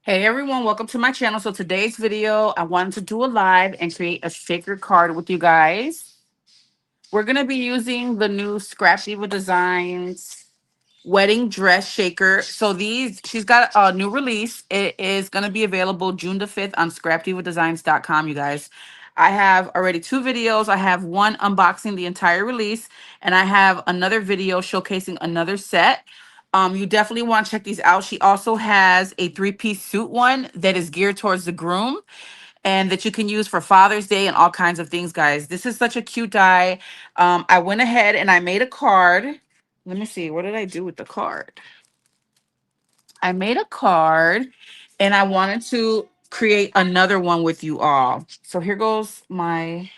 Hey everyone, welcome to my channel. So today's video, I wanted to do a live and create a shaker card with you guys. We're going to be using the new Scrap Diva Designs wedding dress shaker. So she's got a new release. It is going to be available June the 5th on scrapdivadesigns.com, you guys. I have already two videos. I have one unboxing the entire release, and I have another video showcasing another set. You definitely want to check these out. She also has a three-piece suit one that is geared towards the groom and that you can use for Father's Day and all kinds of things, guys. This is such a cute die. I went ahead and I made a card. Let me see. What did I do with the card? I made a card and I wanted to create another one with you all. So here goes my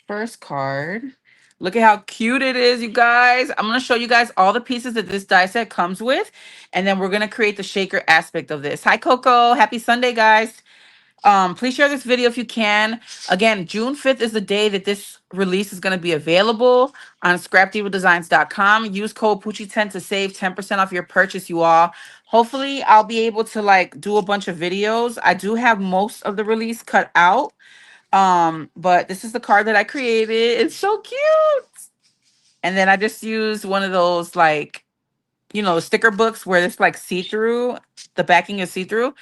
first card. Look at how cute it is, you guys. I'm going to show you guys all the pieces that this die set comes with. And then we're going to create the shaker aspect of this. Hi, Coco. Happy Sunday, guys. Please share this video if you can. Again, June 5th is the day that this release is going to be available on scrapdivadesigns.com. Use code Poochie10 to save 10% off your purchase, you all. Hopefully, I'll be able to do a bunch of videos. I do have most of the release cut out. But this is the card that I created. It's so cute. And then I just used one of those sticker books where it's like see-through, the backing is see-through,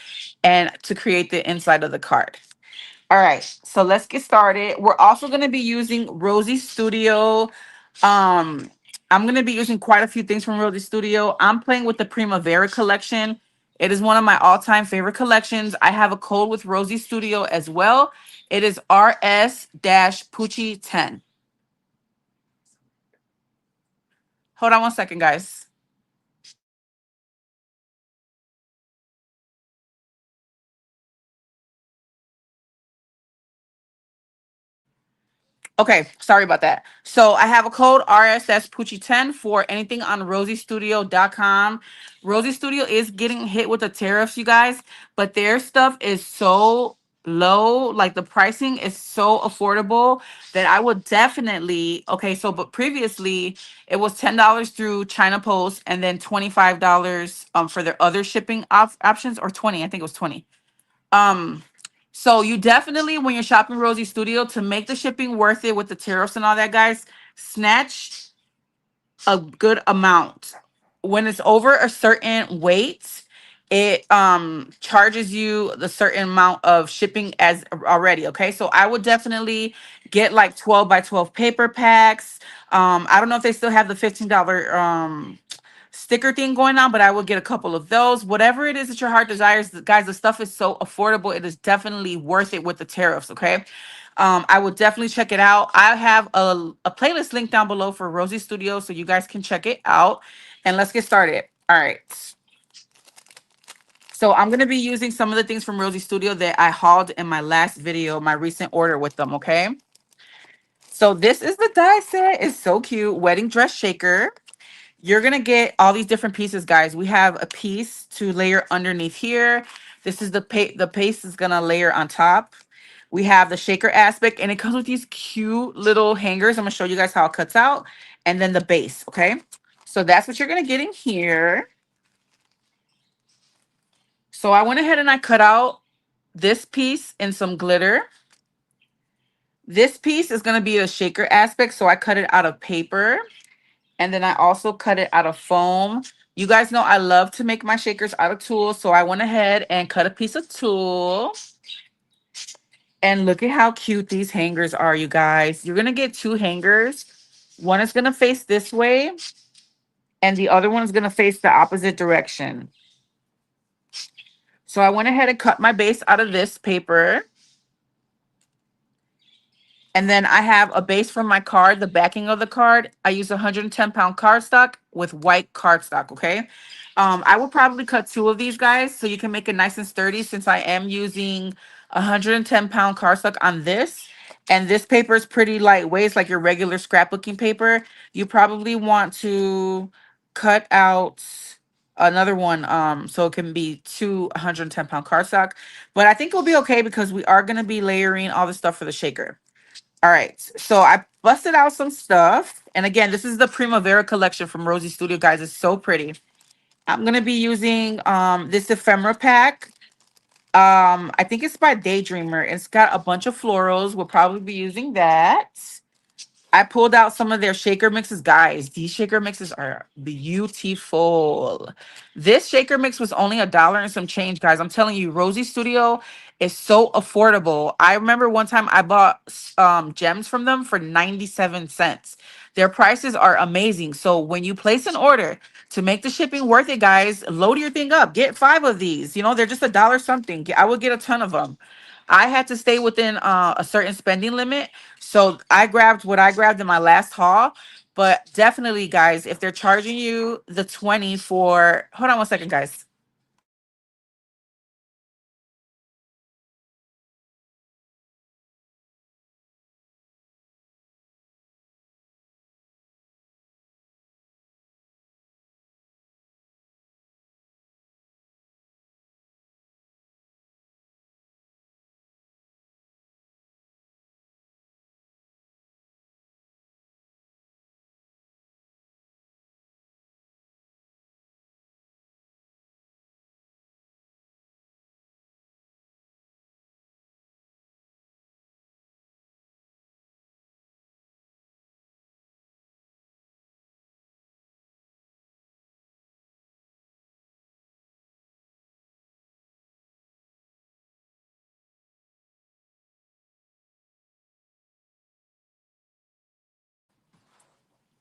and to create the inside of the card. All right, so let's get started. We're also going to be using Rosie Studio. Um, I'm going to be using quite a few things from Rosie Studio. I'm playing with the Primavera collection. It is one of my all-time favorite collections. I have a code with Rosie Studio as well. It is RS-Poochie10. Hold on one second, guys. Okay, sorry about that. So I have a code RSS Poochie10 for anything on rosiestudio.com. Rosie Studio is getting hit with the tariffs, you guys, but their stuff is so low, like the pricing is so affordable that I would definitely, okay, so but previously it was $10 through China Post and then $25 for their other shipping options, or 20, I think it was 20. Um, so you definitely, when you're shopping Rosie Studio, to make the shipping worth it with the tariffs and all that, guys, snatch a good amount. When it's over a certain weight, it charges you the certain amount of shipping as already. Okay, so I would definitely get like 12 by 12 paper packs. I don't know if they still have the $15 sticker thing going on, but I will get a couple of those. Whatever it is that your heart desires, guys, the stuff is so affordable. It is definitely worth it with the tariffs, okay? I will definitely check it out. I have a playlist link down below for Rosie Studio, so you guys can check it out. And let's get started. All right. So I'm going to be using some of the things from Rosie Studio that I hauled in my last video, my recent order with them, okay? So this is the die set. It's so cute. Wedding dress shaker. You're going to get all these different pieces, guys. We have a piece to layer underneath here. This is the paste is going to layer on top. We have the shaker aspect, and it comes with these cute little hangers. I'm going to show you guys how it cuts out. And then the base, okay? So that's what you're going to get in here. So I went ahead and I cut out this piece in some glitter. This piece is going to be a shaker aspect, so I cut it out of paper. And then I also cut it out of foam. You guys know I love to make my shakers out of tulle. So I went ahead and cut a piece of tulle. And look at how cute these hangers are, you guys. You're going to get two hangers. One is going to face this way. And the other one is going to face the opposite direction. So I went ahead and cut my base out of this paper. And then I have a base from my card, the backing of the card. I use 110-pound cardstock with white cardstock, okay? I will probably cut two of these, guys, so you can make it nice and sturdy, since I am using 110-pound cardstock on this. And this paper is pretty lightweight. It's like your regular scrapbooking paper. You probably want to cut out another one so it can be two 110-pound cardstock. But I think it'll be okay because we are going to be layering all the stuff for the shaker. All right, so I busted out some stuff. And again, this is the Primavera collection from Rosie Studio, guys. It's so pretty. I'm going to be using this ephemera pack. I think it's by Daydreamer. It's got a bunch of florals. We'll probably be using that. I pulled out some of their shaker mixes. Guys, these shaker mixes are beautiful. This shaker mix was only $1 and some change, guys. I'm telling you, Rosie Studio is so affordable. I remember one time I bought gems from them for 97 cents. Their prices are amazing. So when you place an order to make the shipping worth it, guys, load your thing up. Get 5 of these. You know, they're just $1 something. I would get a ton of them. I had to stay within a certain spending limit, so I grabbed what I grabbed in my last haul. But definitely, guys, if they're charging you the 20 for, hold on one second, guys.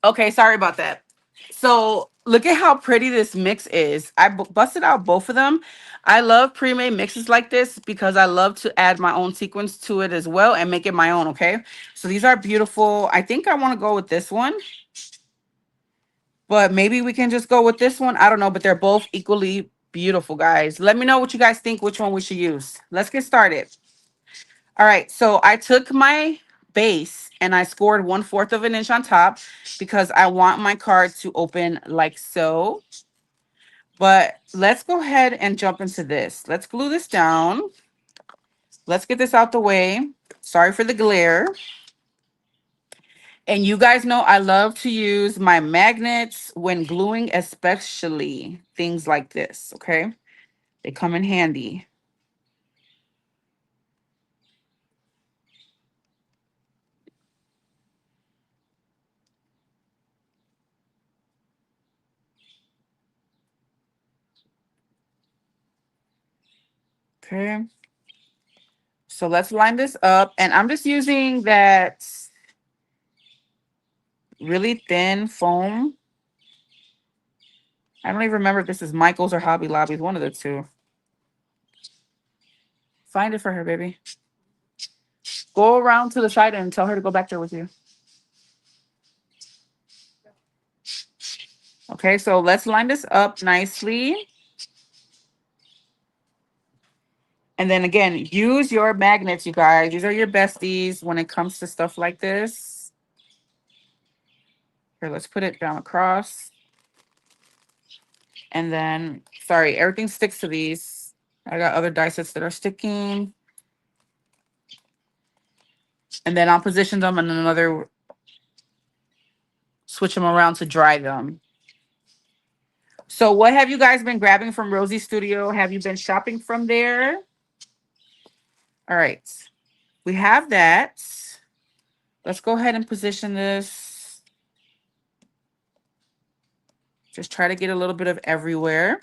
Okay, sorry about that. So look at how pretty this mix is. I busted out both of them. I love pre-made mixes like this because I love to add my own sequins to it as well and make it my own, okay? So these are beautiful. I think I want to go with this one, but maybe we can just go with this one. I don't know, but they're both equally beautiful, guys. Let me know what you guys think, which one we should use. Let's get started. All right, so I took my base and I scored 1/4 of an inch on top because I want my card to open like so. But let's go ahead and jump into this. Let's glue this down. Let's get this out the way. Sorry for the glare. And you guys know I love to use my magnets when gluing, especially things like this, okay? They come in handy. Okay. So let's line this up. And I'm just using that really thin foam. I don't even remember if this is Michael's or Hobby Lobby's, one of the two. Find it for her, baby. Go around to the side and tell her to go back there with you. Okay, so let's line this up nicely. And then again, use your magnets, you guys. These are your besties when it comes to stuff like this. Here, let's put it down across. And then, sorry, everything sticks to these. I got other die sets that are sticking. And then I'll position them and another, switch them around to dry them. So what have you guys been grabbing from Rosie Studio? Have you been shopping from there? All right. We have that. Let's go ahead and position this. Just try to get a little bit of everywhere.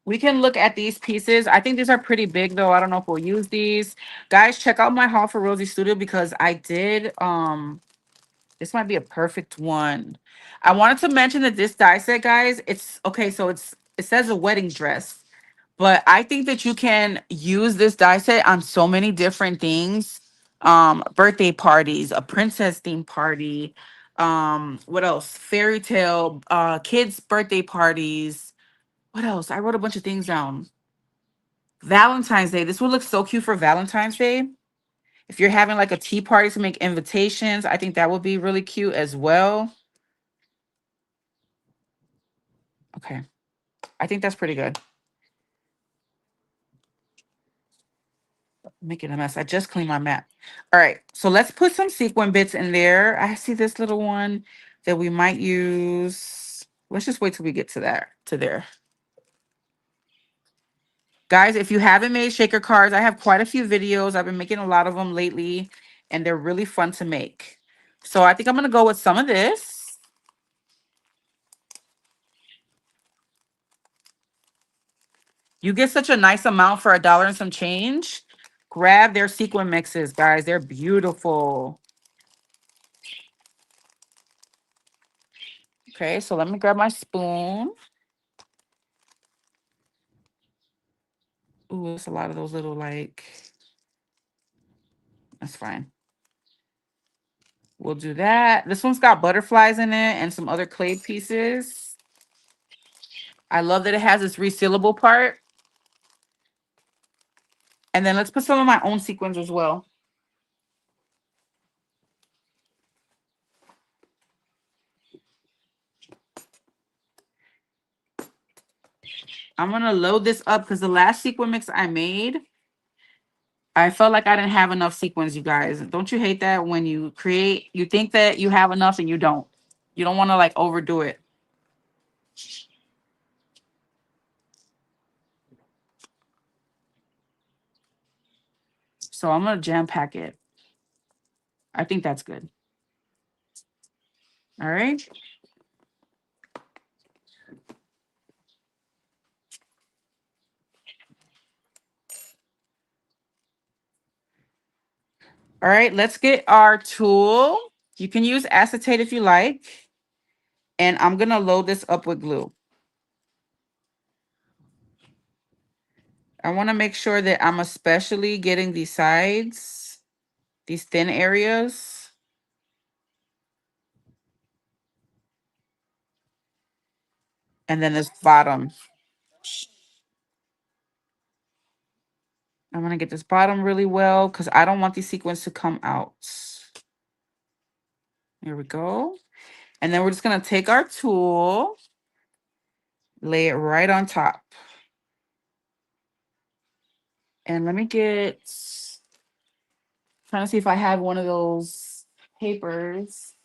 We can look at these pieces. I think these are pretty big though. I don't know if we'll use these. Guys, check out my haul for Rosie Studio because I did this might be a perfect one. I wanted to mention that this die set, guys, it's okay, so it says a wedding dress. But I think that you can use this die set on so many different things. Birthday parties, a princess theme party, what else? Fairy tale, kids' birthday parties. What else? I wrote a bunch of things down. Valentine's Day. This would look so cute for Valentine's Day. If you're having like a tea party to make invitations, I think that would be really cute as well. Okay. I think that's pretty good. Making a mess. I just cleaned my mat. All right. So let's put some sequin bits in there. I see this little one that we might use. Let's just wait till we get to that, to there. Guys, if you haven't made shaker cards, I have quite a few videos. I've been making a lot of them lately, and they're really fun to make. So I think I'm going to go with some of this. You get such a nice amount for $1 and some change. Grab their sequin mixes, guys. They're beautiful. Okay, so let me grab my spoon. Ooh, it's a lot of those little like, that's fine. We'll do that. This one's got butterflies in it and some other clay pieces. I love that it has this resealable part. And then let's put some of my own sequins as well. I'm going to load this up because the last sequin mix I made, I felt like I didn't have enough sequins, you guys. Don't you hate that when you create, you think that you have enough and you don't? You don't want to like overdo it. So I'm going to jam pack it. I think that's good. All right. All right, let's get our tool. You can use acetate if you like. And I'm going to load this up with glue. I want to make sure that I'm especially getting these sides, these thin areas. And then this bottom. I'm going to get this bottom really well because I don't want these sequins to come out. Here we go. And then we're just going to take our tool, lay it right on top. And let me get, trying to see if I have one of those papers.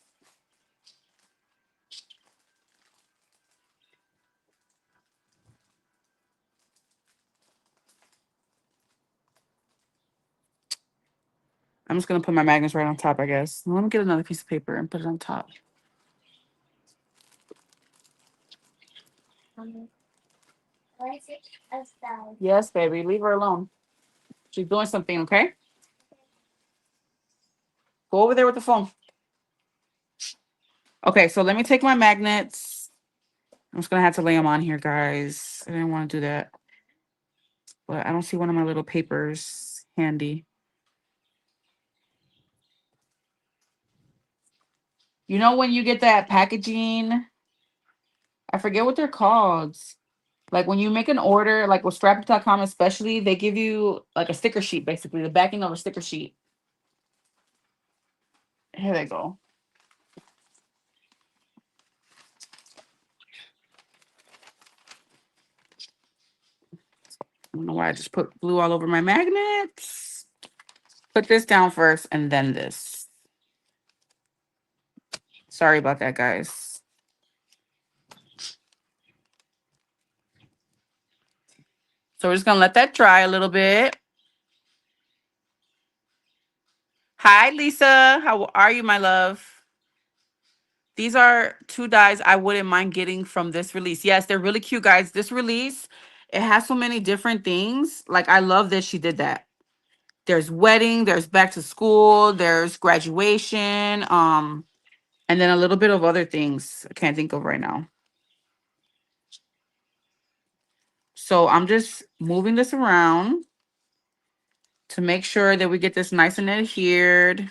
I'm just going to put my magnets right on top, I guess. Let me get another piece of paper and put it on top. Yes, baby. Leave her alone. She's doing something, okay? Go over there with the phone. Okay, so let me take my magnets. I'm just going to have to lay them on here, guys. I didn't want to do that. But I don't see one of my little papers handy. You know when you get that packaging, I forget what they're called. Like when you make an order, like with Scrapbook.com especially, they give you like a sticker sheet, basically, the backing of a sticker sheet. Here they go. I don't know why I just put glue all over my magnets. Put this down first and then this. Sorry about that, guys. So we're just going to let that dry a little bit. Hi, Lisa. How are you, my love? These are two dies I wouldn't mind getting from this release. Yes, they're really cute, guys. This release, it has so many different things. Like, I love that she did that. There's wedding, there's back to school, there's graduation, and then a little bit of other things I can't think of right now. So I'm just moving this around to make sure that we get this nice and adhered.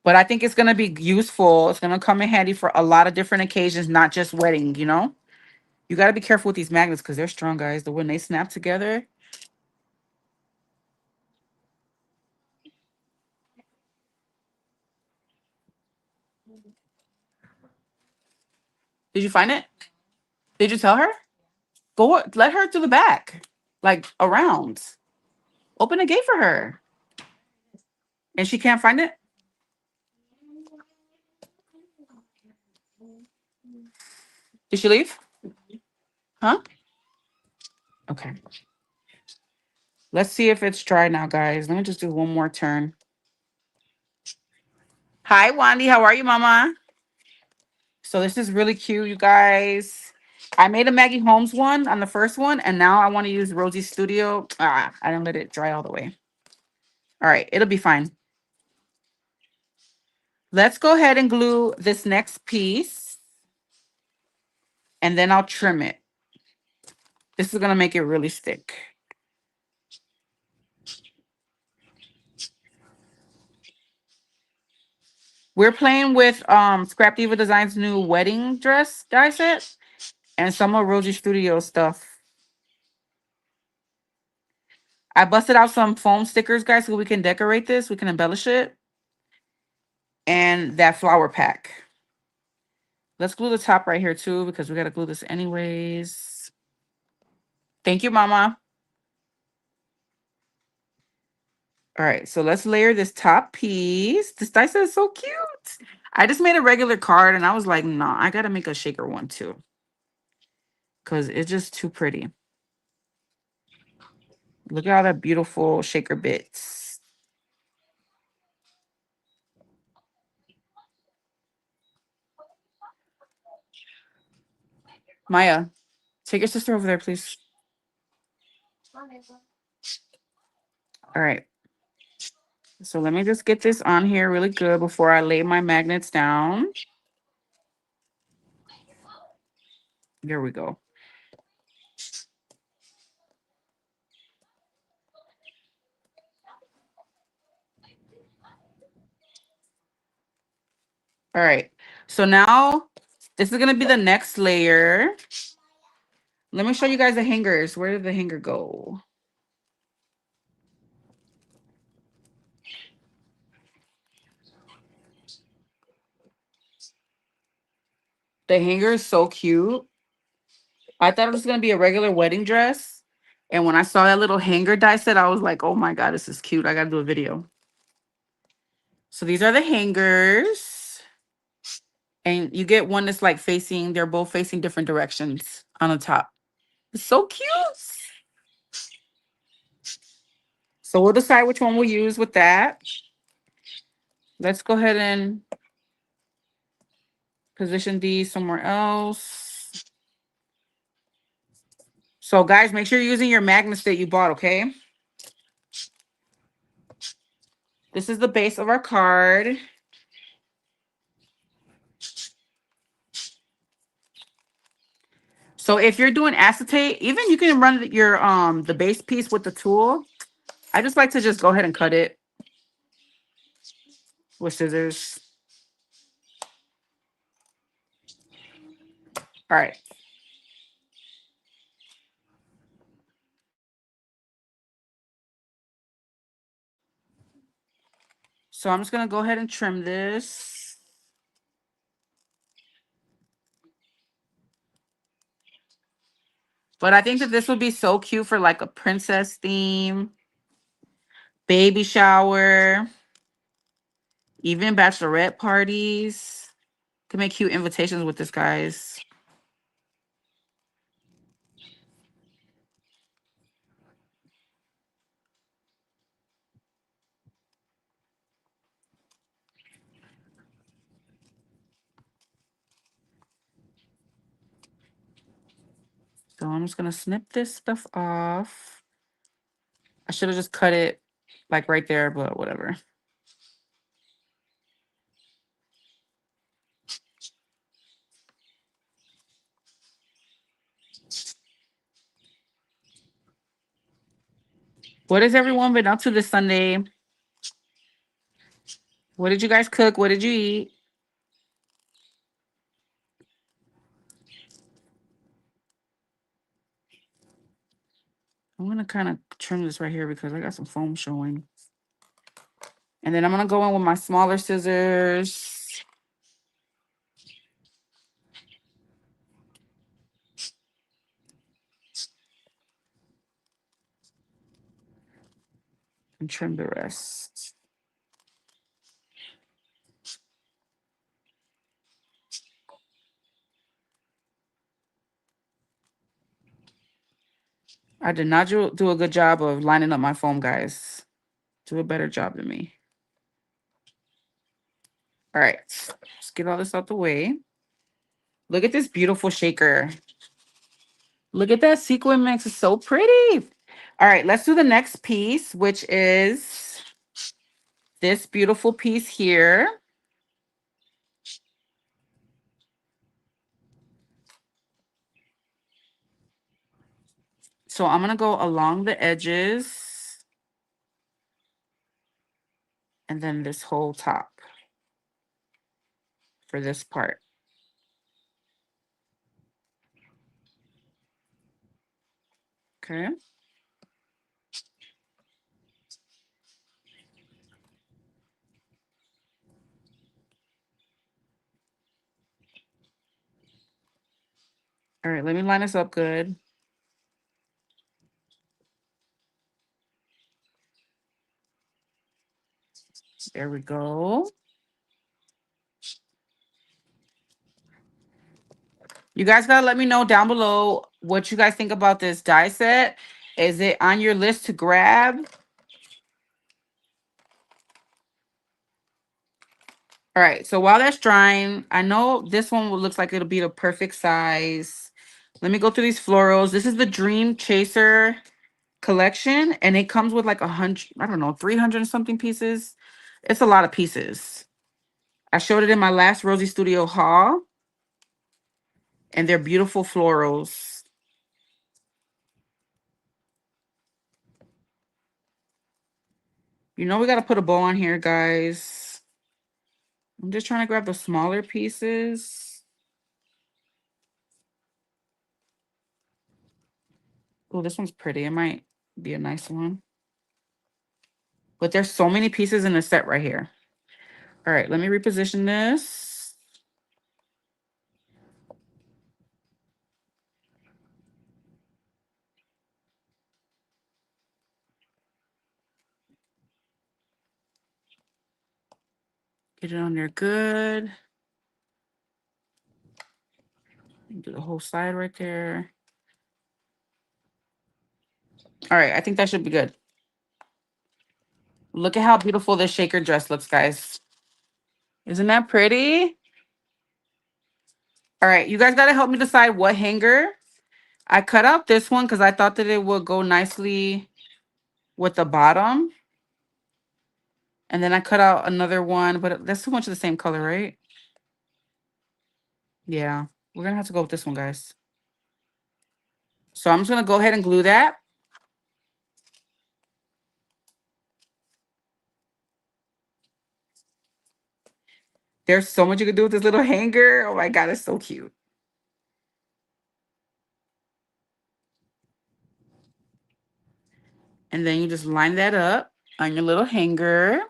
But I think it's going to be useful. It's going to come in handy for a lot of different occasions, not just wedding, you know? You got to be careful with these magnets because they're strong, guys. When they snap together. Did you find it? Did you tell her? Go, let her through the back, like around. Open a gate for her. And she can't find it? Did she leave? Huh? Okay. Let's see if it's dry now, guys. Let me just do one more turn. Hi, Wandy. How are you, Mama? So this is really cute, you guys. I made a Maggie Holmes one on the first one, and now I want to use Rosie Studio. I didn't let it dry all the way. All right, it'll be fine. Let's go ahead and glue this next piece, and then I'll trim it. This is going to make it really stick. We're playing with Scrap Diva Designs' new wedding dress die set and some of Rosie Studio stuff. I busted out some foam stickers, guys, so we can decorate this. We can embellish it. And that flower pack. Let's glue the top right here, too, because we got to glue this anyways. Thank you, Mama. All right, so let's layer this top piece. This dice is so cute. I just made a regular card, and I was like, nah, I got to make a shaker one, too, because it's just too pretty. Look at all that beautiful shaker bits. Maya, take your sister over there, please. All right. So let me just get this on here really good before I lay my magnets down. There we go. All right. So now this is going to be the next layer. Let me show you guys the hangers. Where did the hanger go? The hanger is so cute. I thought it was going to be a regular wedding dress. And when I saw that little hanger die set, I was like, oh my God, this is cute. I got to do a video. So these are the hangers. And you get one that's like facing, they're both facing different directions on the top. It's so cute. So we'll decide which one we'll use with that. Let's go ahead and position these somewhere else. So guys, make sure you're using your magnets that you bought, okay? This is the base of our card. So if you're doing acetate, even you can run your the base piece with the tool. I just like to just go ahead and cut it with scissors. All right. So I'm just gonna go ahead and trim this. But I think that this would be so cute for like a princess theme, baby shower, even bachelorette parties. Can make cute invitations with this, guys. So I'm just gonna snip this stuff off. I should have just cut it like right there, but whatever. What has everyone been up to this Sunday? What did you guys cook? What did you eat? I'm gonna kind of trim this right here because I got some foam showing. And then I'm gonna go in with my smaller scissors. And trim the rest. I did not do a good job of lining up my foam, guys. Do a better job than me. All right, let's get all this out the way. Look at this beautiful shaker. Look at that sequin mix. It's so pretty. All right, let's do the next piece, which is this beautiful piece here. So I'm going to go along the edges and then this whole top for this part. Okay. All right, let me line this up good. There we go. You guys gotta let me know down below what you guys think about this die set. Is it on your list to grab? All right, so while that's drying, I know this one looks like it'll be the perfect size. Let me go through these florals. This is the Dream Chaser collection, and it comes with like 100, I don't know, 300 and something pieces. It's a lot of pieces. I showed it in my last Rosie Studio haul, and they're beautiful florals. You know we got to put a bow on here, guys. I'm just trying to grab the smaller pieces. Oh, this one's pretty. It might be a nice one. But there's so many pieces in the set right here. All right, let me reposition this. Get it on there good. Do the whole side right there. All right, I think that should be good. Look at how beautiful this shaker dress looks, guys. Isn't that pretty? All right, you guys got to help me decide what hanger. I cut out this one because I thought that it would go nicely with the bottom. And then I cut out another one, but that's too much of the same color, right? Yeah, we're going to have to go with this one, guys. So I'm just going to go ahead and glue that. There's so much you can do with this little hanger. Oh my God, it's so cute. And then you just line that up on your little hanger.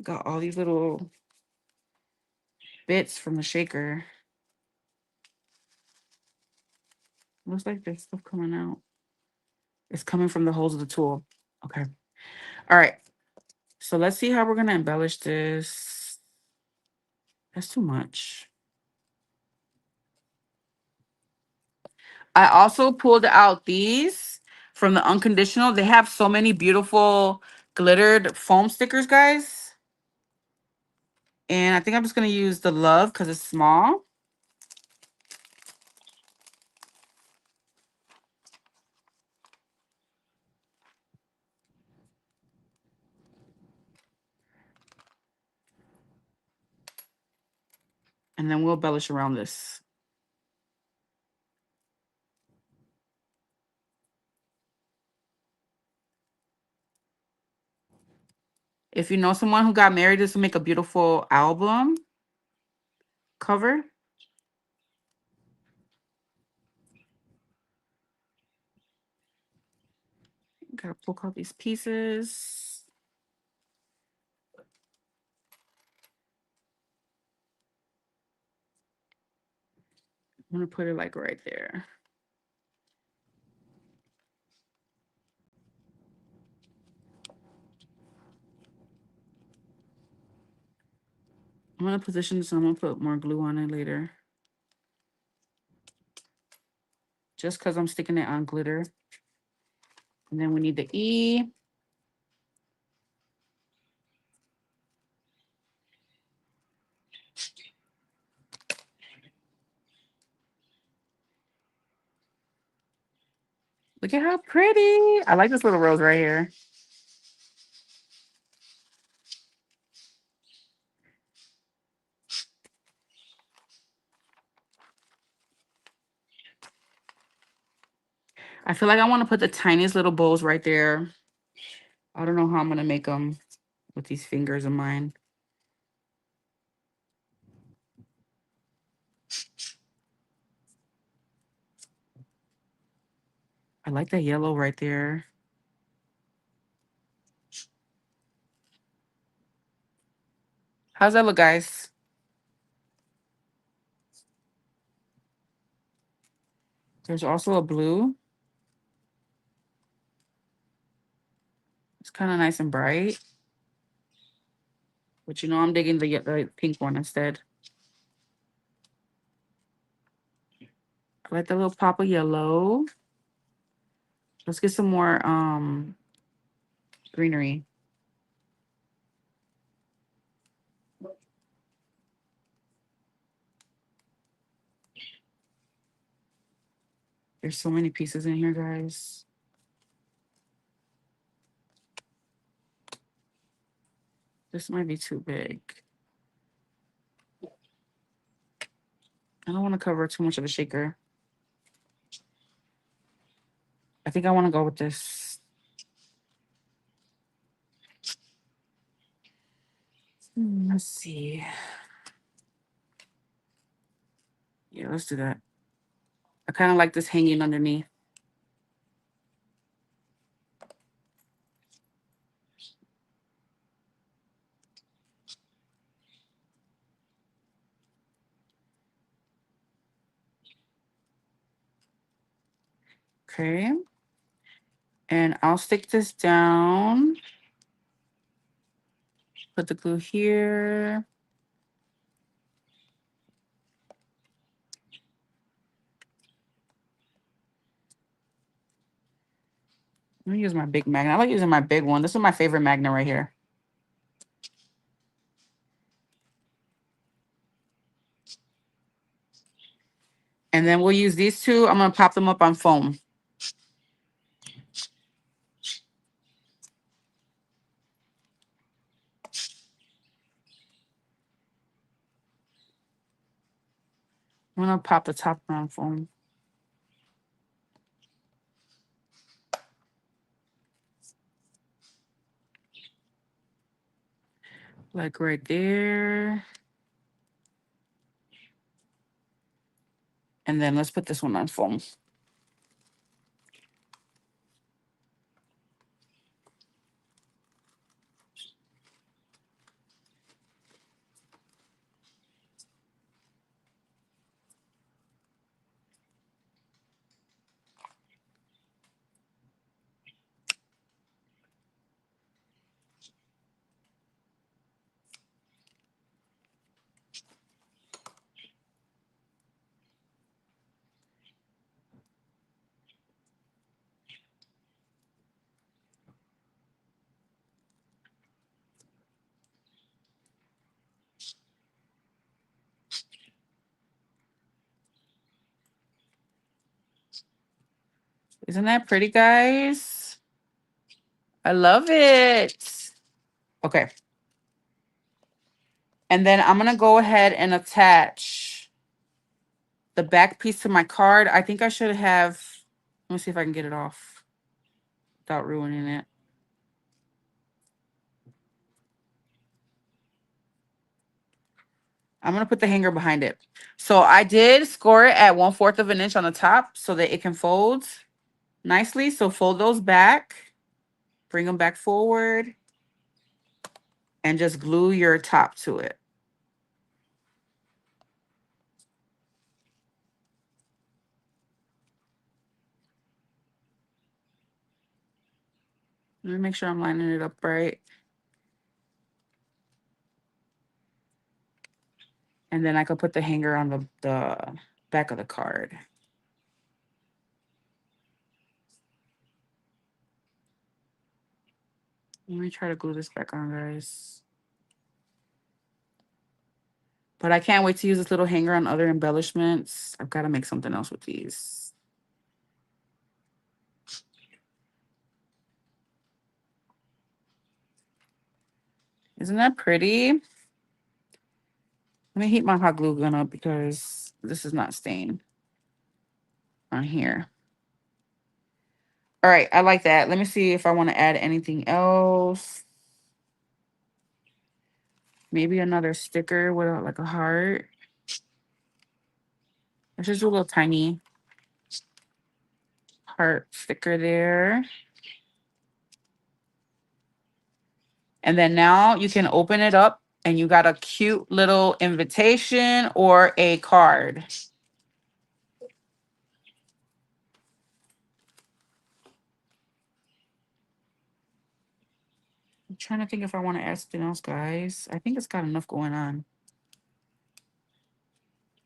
Got all these little bits from the shaker. Looks like there's stuff coming out. It's coming from the holes of the tool. Okay. All right. So let's see how we're going to embellish this. That's too much. I also pulled out these from the Unconditional. They have so many beautiful glittered foam stickers, guys. And I think I'm just going to use the Love because it's small. And then we'll embellish around this. If you know someone who got married, this will make a beautiful album cover. Gotta poke out these pieces. I'm gonna put it like right there. I'm gonna position this and I'm gonna put more glue on it later. Just because I'm sticking it on glitter. And then we need the E. Look at how pretty. I like this little rose right here. I feel like I want to put the tiniest little bows right there. I don't know how I'm going to make them with these fingers of mine. I like that yellow right there. How's that look, guys? There's also a blue. It's kind of nice and bright. But you know, I'm digging the pink one instead. I like the little pop of yellow. Let's get some more greenery. There's so many pieces in here, guys. This might be too big. I don't want to cover too much of the shaker. I think I want to go with this. Let's see. Yeah, let's do that. I kind of like this hanging underneath. Okay. And I'll stick this down. Put the glue here. Let me use my big magnet. I like using my big one. This is my favorite magnet right here. And then we'll use these two. I'm going to pop them up on foam. I'm going to pop the top on foam. Like right there. And then let's put this one on foam. Isn't that pretty, guys? I love it. Okay. And then I'm going to go ahead and attach the back piece to my card. I think I should have, let me see if I can get it off without ruining it. I'm going to put the hanger behind it. So I did score it at 1/4 of an inch on the top so that it can fold nicely. So fold those back, bring them back forward, and just glue your top to it. Let me make sure I'm lining it up right. And then I could put the hanger on the back of the card. Let me try to glue this back on, guys. But I can't wait to use this little hanger on other embellishments. I've got to make something else with these. Isn't that pretty? Let me heat my hot glue gun up because this is not staying on here. All right, I like that. Let me see if I want to add anything else. Maybe another sticker with like a heart. Let's just do a little tiny heart sticker there. And then now you can open it up and you got a cute little invitation or a card. I'm trying to think if I want to add something else, guys. I think it's got enough going on.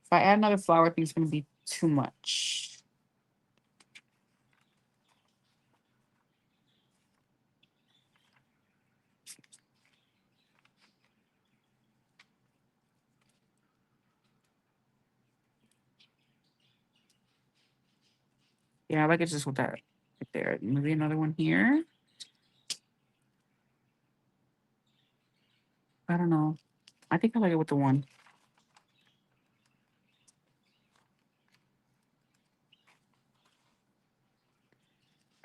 If I add another flower, I think it's going to be too much. Yeah, I like it just with that right there. Maybe another one here. I don't know. I think I like it with the one.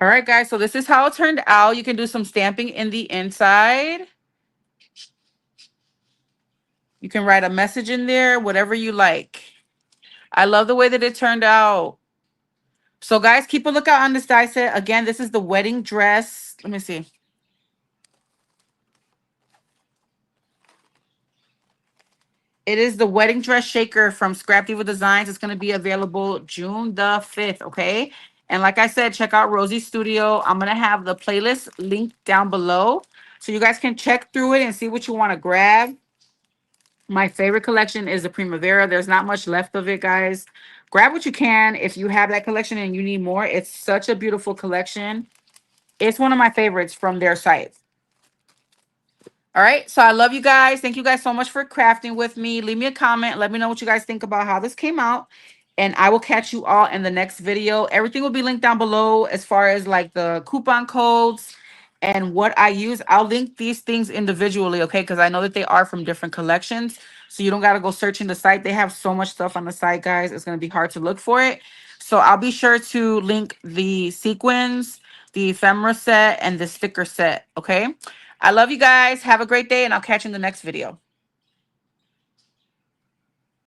All right, guys. So this is how it turned out. You can do some stamping in the inside. You can write a message in there, whatever you like. I love the way that it turned out. So, guys, keep a lookout on this die set. Again, this is the wedding dress. Let me see. It is the wedding dress shaker from Scrap Diva Designs. It's going to be available June the 5th, okay? And like I said, check out Rosie's Studio. I'm going to have the playlist linked down below so you guys can check through it and see what you want to grab. My favorite collection is the Primavera. There's not much left of it, guys. Grab what you can if you have that collection and you need more. It's such a beautiful collection. It's one of my favorites from their site. All right. So I love you guys. Thank you guys so much for crafting with me. Leave me a comment. Let me know what you guys think about how this came out. And I will catch you all in the next video. Everything will be linked down below as far as like the coupon codes and what I use. I'll link these things individually, okay? Because I know that they are from different collections. So you don't got to go searching the site. They have so much stuff on the site, guys. It's going to be hard to look for it. So I'll be sure to link the sequins, the ephemera set, and the sticker set, okay? I love you guys. Have a great day, and I'll catch you in the next video.